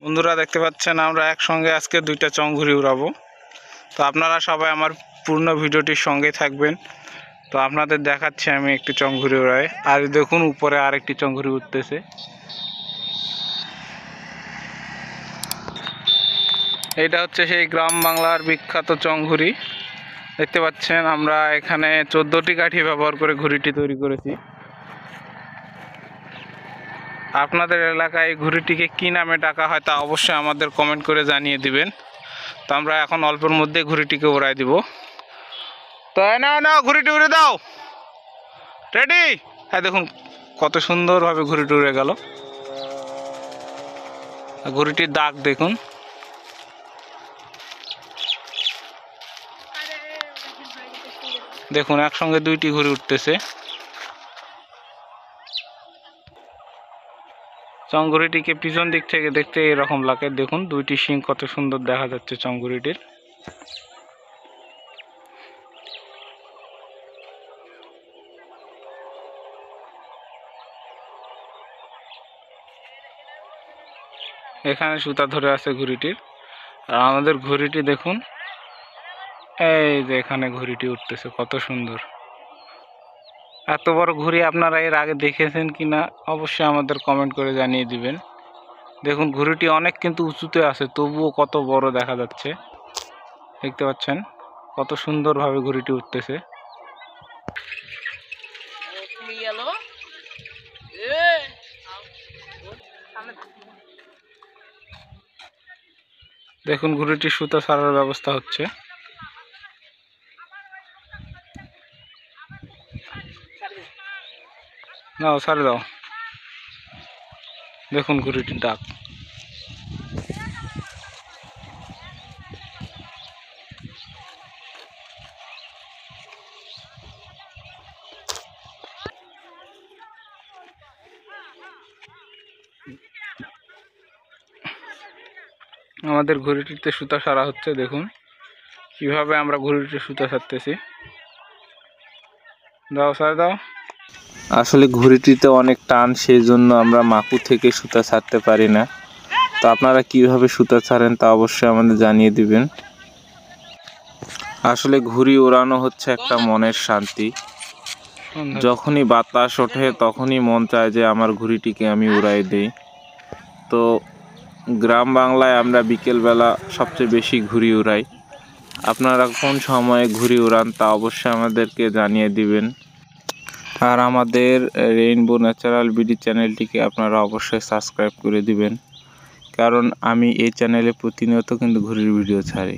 বন্ধুরা দেখতে পাচ্ছেন আমরা একসঙ্গে আজকে দুইটা চংঘুরি উড়াবো। তো আপনারা সবাই আমার পূর্ণ ভিডিওটির সঙ্গে থাকবেন। তো আপনাদের দেখাচ্ছি আমি একটি চংঘুরি উড়াই, আর দেখুন উপরে আরেকটি চংঘুরি উঠতেছে। এটা হচ্ছে সেই গ্রাম বাংলার বিখ্যাত চংঘুরি। দেখতে পাচ্ছেন আমরা এখানে 14টি কাঠি ব্যবহার করে ঘুড়িটি তৈরি করেছি। আপনাদের এলাকায় এই ঘুড়িটিকে কী নামে ডাকা হয় তা অবশ্যই আমাদের কমেন্ট করে জানিয়ে দিবেন। তো আমরা এখন অল্পের মধ্যে ঘুড়িটিকে উড়াই দিব। তো নাও ঘুড়িটি উড়ে দাও, রেডি। হ্যাঁ দেখুন কত সুন্দরভাবে ঘুড়িটি উড়ে গেল। ঘুড়িটির দাগ দেখুন। দেখুন একসঙ্গে দুইটি ঘুড়ি উঠতেছে। চংঘুরিটিকে পিছন দিক থেকে দেখতে এরকম লাগে। দেখুন দুইটি শিং কত সুন্দর দেখা যাচ্ছে চংঘুরিটির। এখানে সুতা ধরে আছে ঘুড়িটির। আর আমাদের ঘুড়িটি দেখুন, এই যে এখানে ঘুড়িটি উঠতেছে কত সুন্দর। এত বড় ঘুড়ি আপনারা এর আগে দেখেছেন কিনা অবশ্যই আমাদের কমেন্ট করে জানিয়ে দিবেন। দেখুন ঘুড়িটি অনেক কিন্তু উঁচুতে আছে, তবুও কত বড় দেখা যাচ্ছে। দেখতে পাচ্ছেন কত সুন্দরভাবে ঘুড়িটি উঠতেছে। দেখুন ঘুড়িটি সুতা ছাড়ার ব্যবস্থা হচ্ছে। নাও ছাড়ে দাও। দেখুন ঘুড়িটির ডাক। আমাদের ঘুড়িটিতে সুতা সারা হচ্ছে। দেখুন কিভাবে আমরা ঘুড়িটিতে সুতা ছাড়তেছি। দাও ছাড়ে দাও। আসলে ঘুড়িটিতে অনেক টান, সেই জন্য আমরা মাকু থেকে সুতা ছাড়তে পারি না। তো আপনারা কিভাবে সুতা ছাড়েন তা অবশ্যই আমাদের জানিয়ে দিবেন। আসলে ঘুড়ি ওড়ানো হচ্ছে একটা মনের শান্তি। যখনই বাতাস ওঠে তখনই মন চায় যে আমার ঘুড়িটিকে আমি উড়াই দিই। তো গ্রাম বাংলায় আমরা বিকেলবেলা সবচেয়ে বেশি ঘুড়ি উড়াই। আপনারা কোন সময়ে ঘুড়ি উড়ান তা অবশ্যই আমাদেরকে জানিয়ে দিবেন। আর আমাদের রেইনবো ন্যাচারাল বিডি চ্যানেলটিকে আপনারা অবশ্যই সাবস্ক্রাইব করে দিবেন, কারণ আমি এই চ্যানেলে প্রতিনিয়ত কিন্তু ঘুড়ির ভিডিও ছাড়ি।